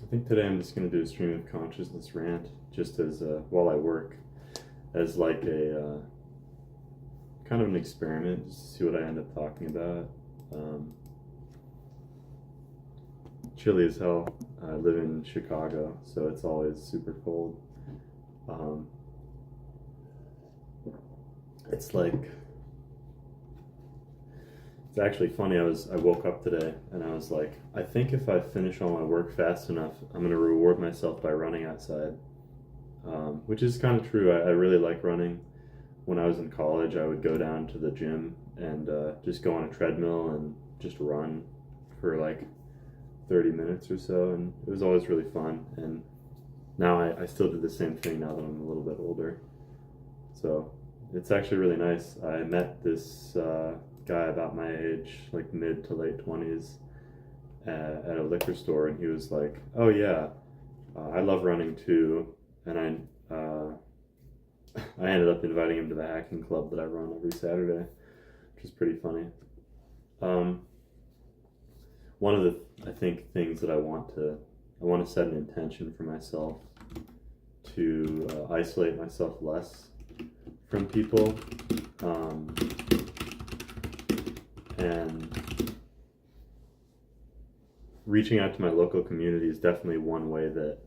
I think today I'm just going to do a stream of consciousness rant just as while I work, as like a kind of an experiment, just to see what I end up talking about. Chilly as hell. I live in Chicago, so it's always super cold. Um, it's like it's actually funny. I woke up today and I was like, I think if I finish all my work fast enough, I'm gonna reward myself by running outside, which is kind of true. I really like running. When I was in college, I would go down to the gym and just go on a treadmill and just run for like 30 minutes or so, and it was always really fun. And now I still do the same thing now that I'm a little bit older. So it's actually really nice. I met this guy about my age, like mid to late 20s, at a liquor store, and he was like, "Oh yeah, I love running too." And I ended up inviting him to the hacking club that I run every Saturday, which is pretty funny. Um, One of the I think things that I want to set an intention for myself to isolate myself less from people, and reaching out to my local community is definitely one way that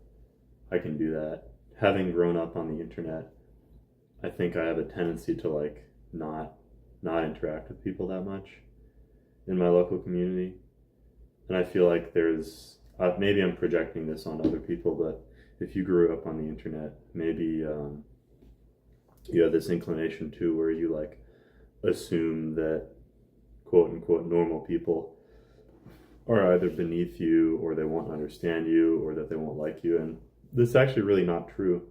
I can do that. Having grown up on the internet, I think I have a tendency to like not interact with people that much in my local community, and I feel like there's maybe I'm projecting this on other people, but if you grew up on the internet, maybe you have this inclination too, where you like assume that quote unquote normal people are either beneath you, or they won't understand you, or that they won't like you, and this is actually really not true.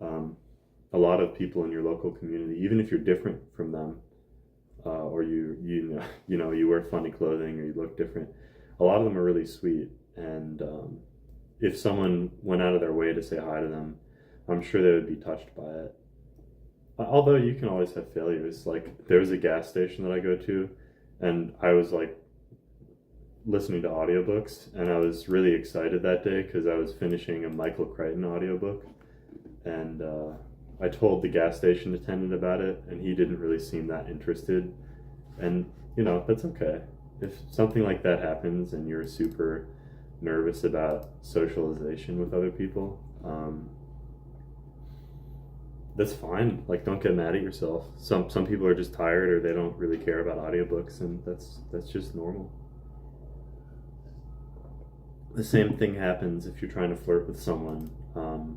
A lot of people in your local community, even if you're different from them, or you wear funny clothing or you look different, a lot of them are really sweet. And if someone went out of their way to say hi to them, I'm sure they would be touched by it. Although you can always have failures. Like there was a gas station that I go to, and I was like listening to audiobooks, and I was really excited that day because I was finishing a Michael Crichton audiobook, and I told the gas station attendant about it, and he didn't really seem that interested. And that's okay. If something like that happens and you're super nervous about socialization with other people, that's fine. Like, don't get mad at yourself. Some people are just tired, or they don't really care about audiobooks, and that's just normal. The same thing happens if you're trying to flirt with someone.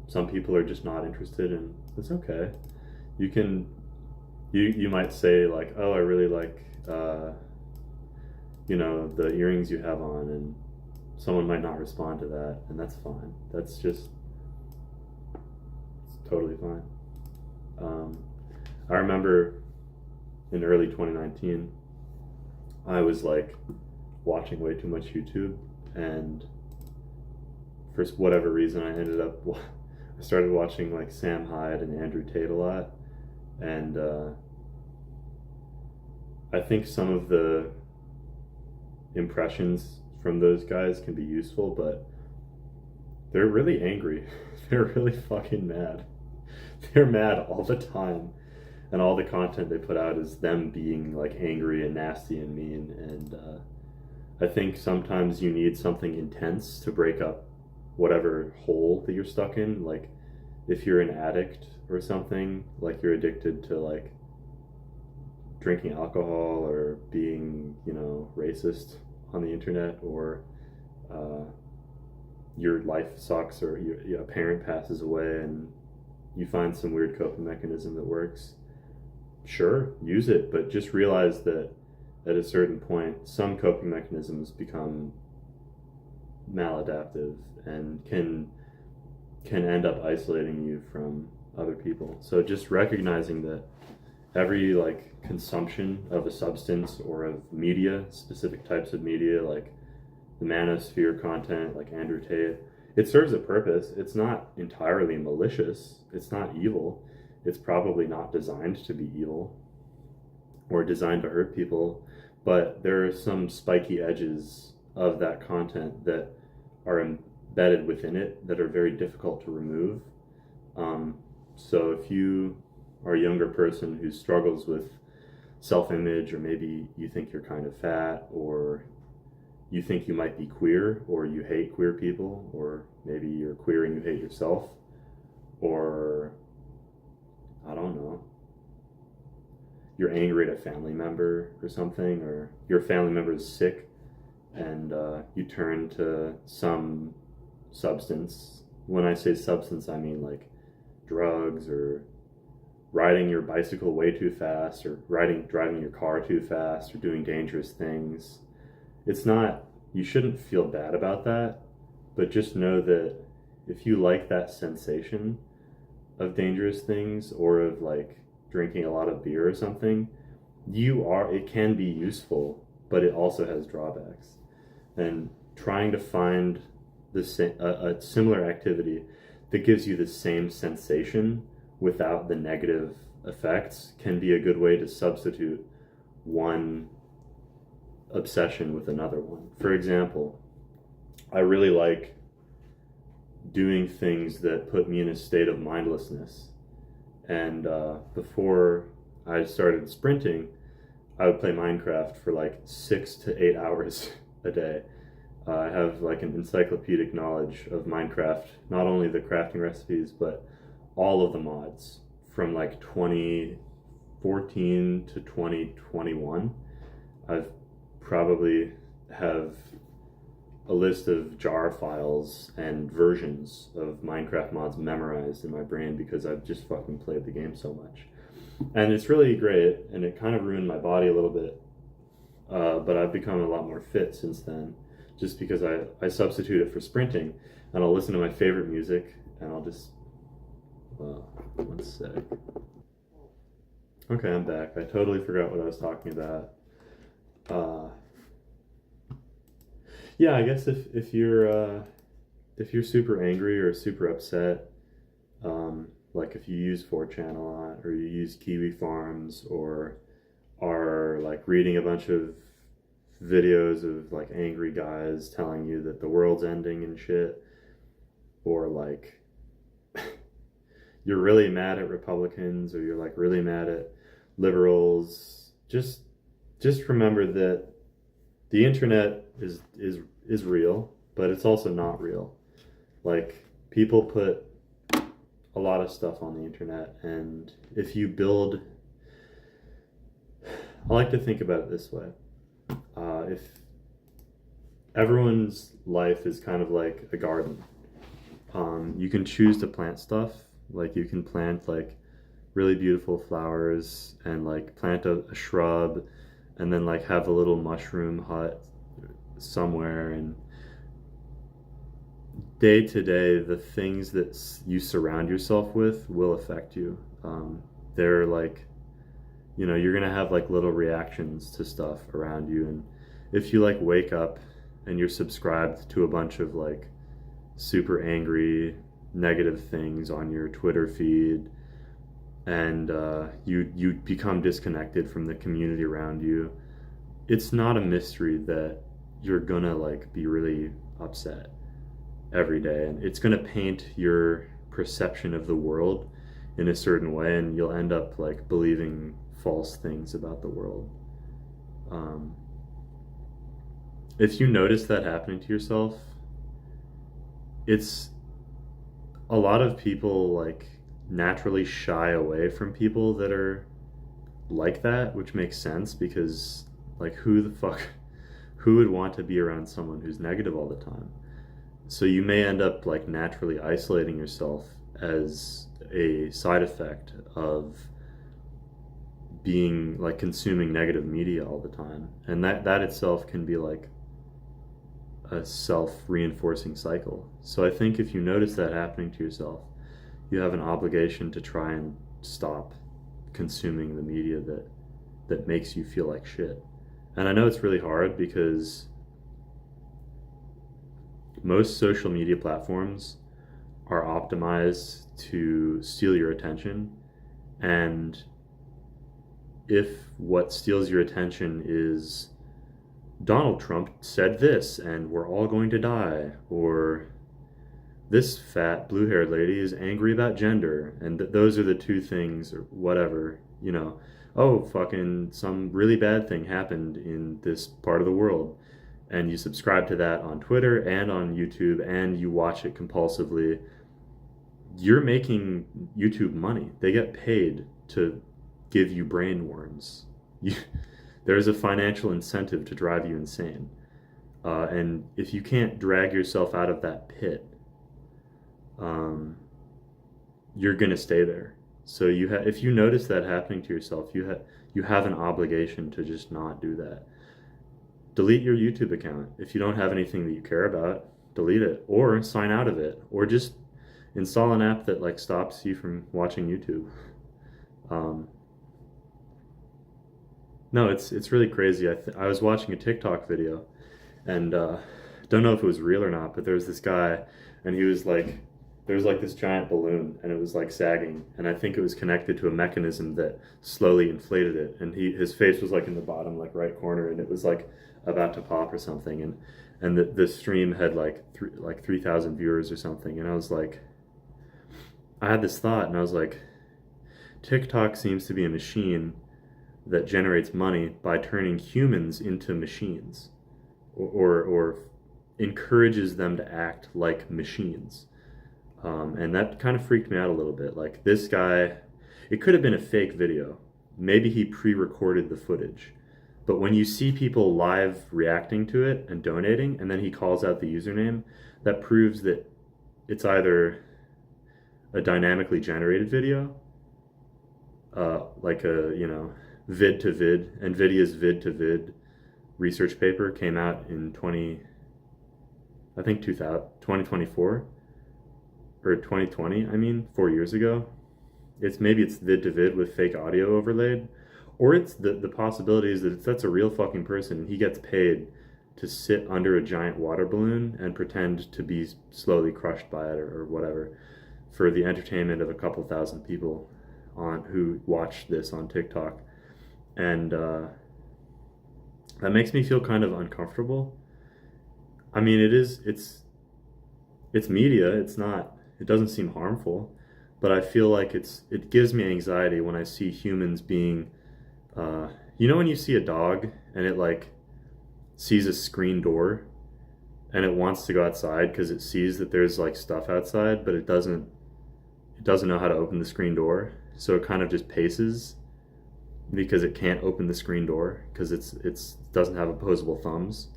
Some people are just not interested, and it's okay. You might say like, "Oh, I really like the earrings you have on," and someone might not respond to that, and that's fine. It's totally fine. I remember in early 2019, I was like watching way too much YouTube, and for whatever reason, I started watching like Sam Hyde and Andrew Tate a lot, and I think some of the impressions from those guys can be useful, but they're really angry. They're really fucking mad. They're mad all the time, and all the content they put out is them being like angry and nasty and mean. And I think sometimes you need something intense to break up whatever hole that you're stuck in. Like if you're an addict or something, like you're addicted to like drinking alcohol or being racist on the internet, or your life sucks, or your parent passes away and you find some weird coping mechanism that works. Sure, use it, but just realize that at a certain point some coping mechanisms become maladaptive and can end up isolating you from other people. So just recognizing that every like consumption of a substance or of media, specific types of media like the manosphere content, like Andrew Tate, it serves a purpose. It's not entirely malicious. It's not evil. It's probably not designed to be evil or designed to hurt people, but there are some spiky edges of that content that are embedded within it that are very difficult to remove. So if you are a younger person who struggles with self-image, or maybe you think you're kind of fat, or you think you might be queer, or you hate queer people, or maybe you're queer and you hate yourself, or I don't know, you're angry at a family member or something, or your family member is sick and you turn to some substance. When I say substance, I mean like drugs, or riding your bicycle way too fast, or driving your car too fast, or doing dangerous things. It's not, you shouldn't feel bad about that, but just know that if you like that sensation of dangerous things, or of like drinking a lot of beer or something, it can be useful, but it also has drawbacks. And trying to find a similar activity that gives you the same sensation without the negative effects can be a good way to substitute one obsession with another one. For example, I really like doing things that put me in a state of mindlessness. And before I started sprinting, I would play Minecraft for like 6 to 8 hours a day. I have like an encyclopedic knowledge of Minecraft, not only the crafting recipes, but all of the mods from like 2014 to 2021. I've probably have a list of jar files and versions of Minecraft mods memorized in my brain because I've just fucking played the game so much. And it's really great, and it kind of ruined my body a little bit, but I've become a lot more fit since then, just because I substitute it for sprinting, and I'll listen to my favorite music, and I'll just, one sec. Okay, I'm back. I totally forgot what I was talking about. Yeah, I guess if you're super angry or super upset, like if you use 4chan a lot, or you use Kiwi Farms, or are like reading a bunch of videos of like angry guys telling you that the world's ending and shit, or like you're really mad at Republicans, or you're like really mad at liberals, just remember that the internet is real, but it's also not real. Like, people put a lot of stuff on the internet, and if you build, I like to think about it this way. If everyone's life is kind of like a garden, you can choose to plant stuff. Like, you can plant like really beautiful flowers, and like plant a shrub, and then like have a little mushroom hut somewhere. And day to day, the things that you surround yourself with will affect you. They're like, you're gonna have like little reactions to stuff around you. And if you like wake up and you're subscribed to a bunch of like super angry negative things on your Twitter feed, and you become disconnected from the community around you, it's not a mystery that you're gonna like be really upset every day, and it's gonna paint your perception of the world in a certain way, and you'll end up like believing false things about the world. If you notice that happening to yourself, it's a lot of people like naturally shy away from people that are like that, which makes sense, because like who would want to be around someone who's negative all the time? So you may end up like naturally isolating yourself as a side effect of being like consuming negative media all the time, and that itself can be like a self-reinforcing cycle. So I think if you notice that happening to yourself, you have an obligation to try and stop consuming the media that makes you feel like shit. And I know it's really hard, because most social media platforms are optimized to steal your attention, and if what steals your attention is Donald Trump said this and we're all going to die, or this fat blue-haired lady is angry about gender, and those are the two things, or whatever, you know. Oh, fucking some really bad thing happened in this part of the world, and you subscribe to that on Twitter and on YouTube, and you watch it compulsively. You're making YouTube money. They get paid to give you brain worms. You, there's a financial incentive to drive you insane. And if you can't drag yourself out of that pit, you're gonna stay there. So if you notice that happening to yourself, you have an obligation to just not do that. Delete your YouTube account. If you don't have anything that you care about, delete it, or sign out of it, or just install an app that like stops you from watching YouTube. No, it's really crazy. I was watching a TikTok video, and don't know if it was real or not, but there was this guy, and he was like, there was like this giant balloon, and it was like sagging, and I think it was connected to a mechanism that slowly inflated it, and his face was like in the bottom like right corner, and it was like about to pop or something, and the stream had like 3,000 viewers or something, and I was like, I had this thought, and I was like, TikTok seems to be a machine that generates money by turning humans into machines, or encourages them to act like machines. And that kind of freaked me out a little bit. Like, this guy, it could have been a fake video. Maybe he pre-recorded the footage. But when you see people live reacting to it and donating, and then he calls out the username, that proves that it's either a dynamically generated video, like a, vid to vid. NVIDIA's vid to vid research paper came out in 2024 or 2020. I mean, 4 years ago. Maybe it's vid to vid with fake audio overlaid, or it's the possibility is that that's a real fucking person, and he gets paid to sit under a giant water balloon and pretend to be slowly crushed by it, or whatever, for the entertainment of a couple thousand people who watch this on TikTok. And that makes me feel kind of uncomfortable. I mean, it's media. It doesn't seem harmful, but I feel like it gives me anxiety when I see humans being, when you see a dog and it like sees a screen door and it wants to go outside because it sees that there's like stuff outside, but it doesn't know how to open the screen door, so it kind of just paces because it can't open the screen door because it doesn't have opposable thumbs.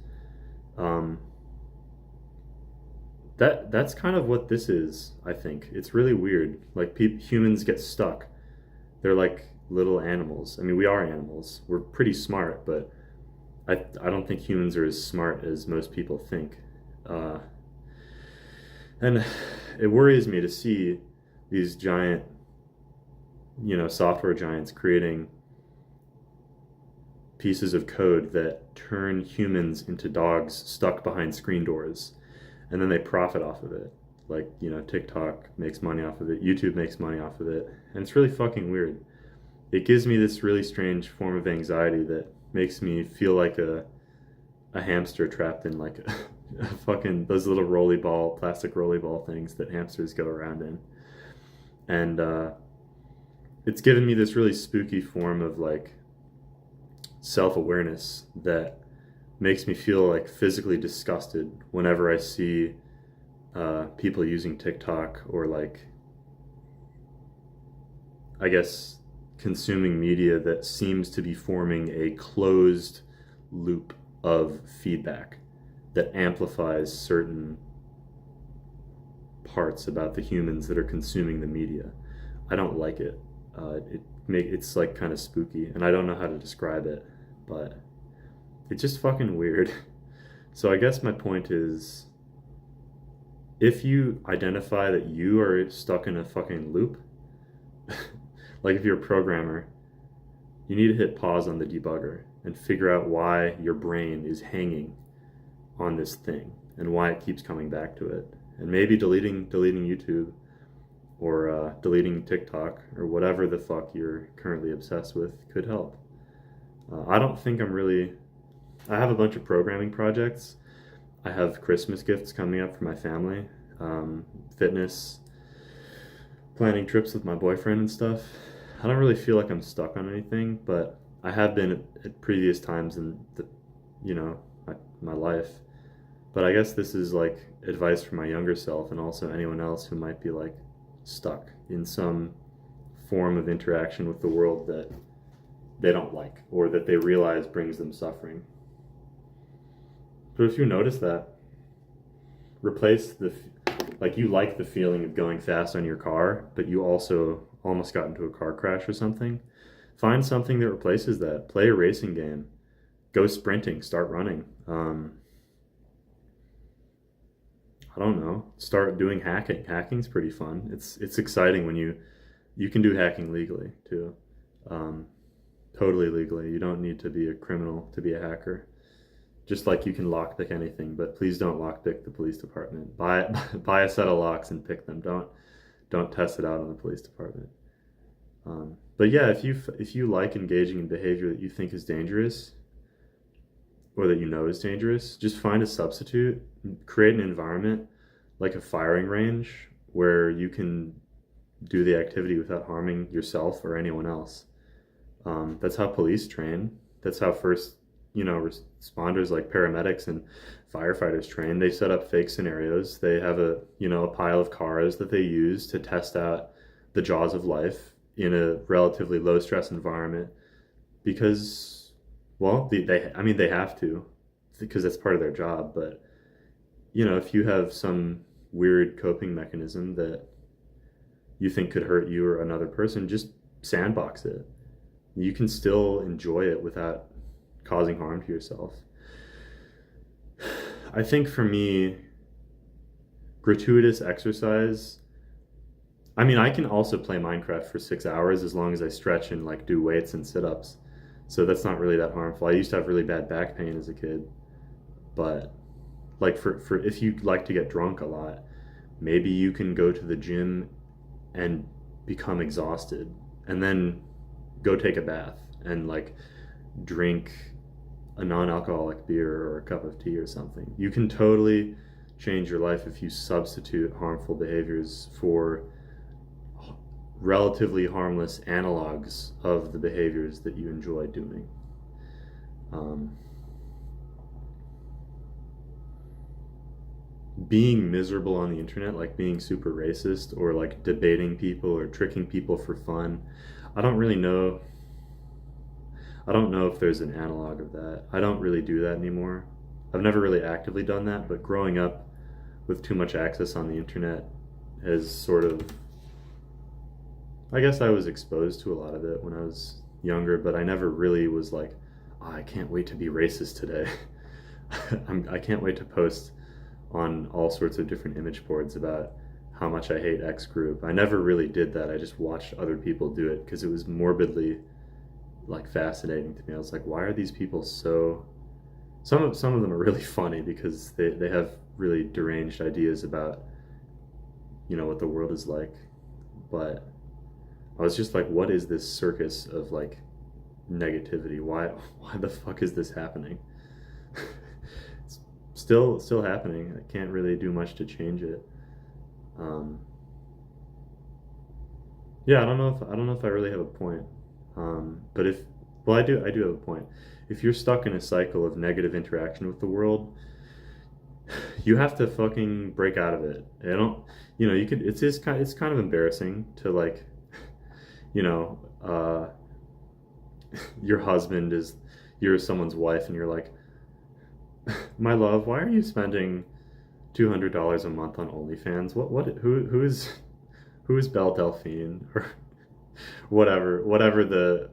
That's kind of what this is. I think it's really weird. Like, humans get stuck. They're like little animals. I mean, we are animals. We're pretty smart, but I don't think humans are as smart as most people think. And it worries me to see these giant, software giants creating pieces of code that turn humans into dogs stuck behind screen doors, and then they profit off of it. Like, TikTok makes money off of it, YouTube makes money off of it, and it's really fucking weird. It gives me this really strange form of anxiety that makes me feel like a hamster trapped in like a fucking, those little plastic rollerball things that hamsters go around in. And it's given me this really spooky form of like self-awareness that makes me feel like physically disgusted whenever I see people using TikTok, or like, I guess, consuming media that seems to be forming a closed loop of feedback that amplifies certain parts about the humans that are consuming the media. I don't like it. It's like kind of spooky, and I don't know how to describe it, but it's just fucking weird. So I guess my point is, if you identify that you are stuck in a fucking loop, like if you're a programmer, you need to hit pause on the debugger and figure out why your brain is hanging on this thing and why it keeps coming back to it. And maybe deleting YouTube, or deleting TikTok, or whatever the fuck you're currently obsessed with could help. I don't think I have a bunch of programming projects. I have Christmas gifts coming up for my family. fitness, planning trips with my boyfriend and stuff. I don't really feel like I'm stuck on anything, but I have been at previous times in you know, my life. But I guess this is like advice for my younger self and also anyone else who might be like stuck in some form of interaction with the world that they don't like or that they realize brings them suffering. So if you notice that, replace like you like the feeling of going fast on your car, but you also almost got into a car crash or something. Find something that replaces that. Play a racing game. Go sprinting. Start running. I don't know. Start doing hacking. Hacking's pretty fun. It's exciting when you can do hacking legally too. Totally legally. You don't need to be a criminal to be a hacker. Just like you can lockpick anything, but please don't lockpick the police department. Buy a set of locks and pick them. Don't test it out on the police department. But yeah, if you like engaging in behavior that you think is dangerous or that you know is dangerous, just find a substitute. Create an environment like a firing range where you can do the activity without harming yourself or anyone else. That's how police train. That's how first responders like paramedics and firefighters train. They set up fake scenarios. They have a pile of cars that they use to test out the jaws of life in a relatively low stress environment because, well, they have to because that's part of their job. But if you have some weird coping mechanism that you think could hurt you or another person, just sandbox it. You can still enjoy it without causing harm to yourself. I think for me, gratuitous exercise, I can also play Minecraft for 6 hours as long as I stretch and like do weights and sit-ups. So that's not really that harmful. I used to have really bad back pain as a kid. But like for if you like to get drunk a lot, maybe you can go to the gym and become exhausted and then go take a bath and like drink a non-alcoholic beer or a cup of tea or something. You can totally change your life if you substitute harmful behaviors for relatively harmless analogs of the behaviors that you enjoy doing. Being miserable on the internet, like being super racist or like debating people or tricking people for fun, I don't know if there's an analog of that. I don't really do that anymore. I've never really actively done that, but growing up with too much access on the internet has sort of, I guess I was exposed to a lot of it when I was younger, but I never really was like, oh, I can't wait to be racist today. I can't wait to post on all sorts of different image boards about how much I hate X group. I never really did that. I just watched other people do it because it was morbidly like fascinating to me. I was like, why are these people so... Some of them are really funny because they have really deranged ideas about what the world is like. But I was just like, what is this circus of like negativity? Why the fuck is this happening? It's still happening. I can't really do much to change it. Yeah, I don't know if I really have a point. But I do have a point. If you're stuck in a cycle of negative interaction with the world, you have to fucking break out of it. It's kind of embarrassing to like, you're someone's wife and you're like, my love, why are you spending $200 a month on OnlyFans? Who is Belle Delphine or whatever the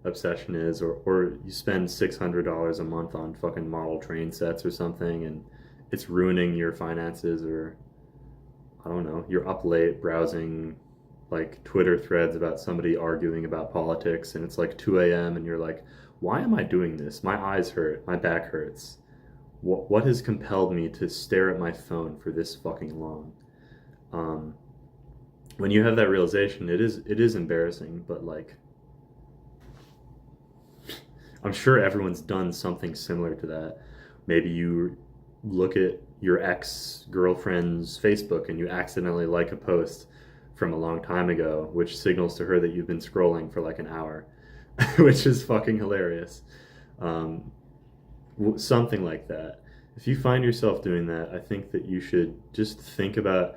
obsession is, or you spend $600 a month on fucking model train sets or something and it's ruining your finances, or I don't know, you're up late browsing like Twitter threads about somebody arguing about politics and it's like 2 a.m. and you're like, why am I doing this? My eyes hurt, my back hurts. What has compelled me to stare at my phone for this fucking long? When you have that realization, it is embarrassing, but like, I'm sure everyone's done something similar to that. Maybe you look at your ex-girlfriend's Facebook and you accidentally like a post from a long time ago, which signals to her that you've been scrolling for like an hour, which is fucking hilarious. Um, Something like that. If you find yourself doing that, I think that you should just think about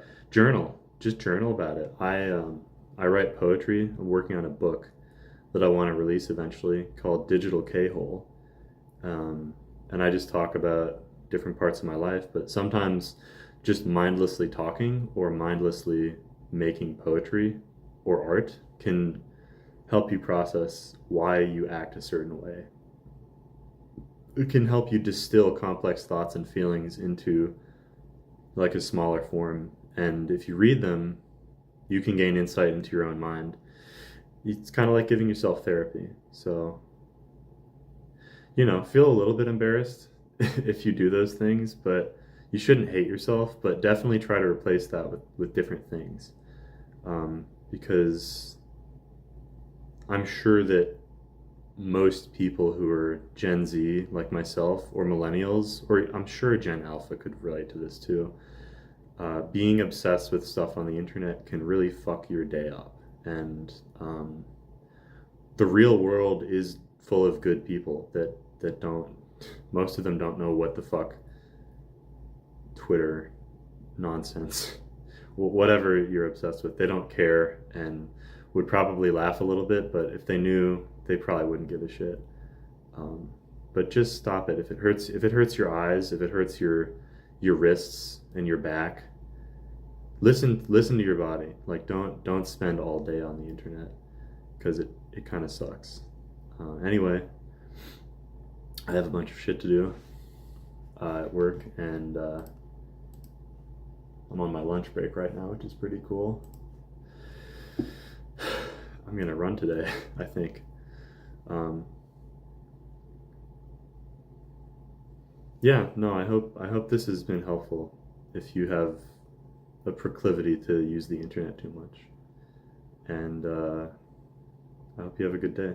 just journal about it. I write poetry. I'm working on a book that I want to release eventually called Digital K-Hole. And I just talk about different parts of my life, but sometimes just mindlessly talking or mindlessly making poetry or art can help you process why you act a certain way. It can help you distill complex thoughts and feelings into like a smaller form. And if you read them, you can gain insight into your own mind. It's kind of like giving yourself therapy. So, feel a little bit embarrassed if you do those things, but you shouldn't hate yourself, but definitely try to replace that with different things. Because I'm sure that most people who are Gen Z, like myself, or millennials, or I'm sure Gen Alpha could relate to this too, being obsessed with stuff on the internet can really fuck your day up. And the real world is full of good people that don't, most of them don't know what the fuck Twitter nonsense, whatever you're obsessed with, they don't care and would probably laugh a little bit, but if they knew, they probably wouldn't give a shit. But just stop it. If it hurts your eyes, if it hurts your wrists and your back, listen to your body. Like don't spend all day on the internet because it kind of sucks. Anyway, I have a bunch of shit to do at work, and I'm on my lunch break right now, which is pretty cool. I'm gonna run today, I think. I hope this has been helpful if you have a proclivity to use the internet too much. And I hope you have a good day.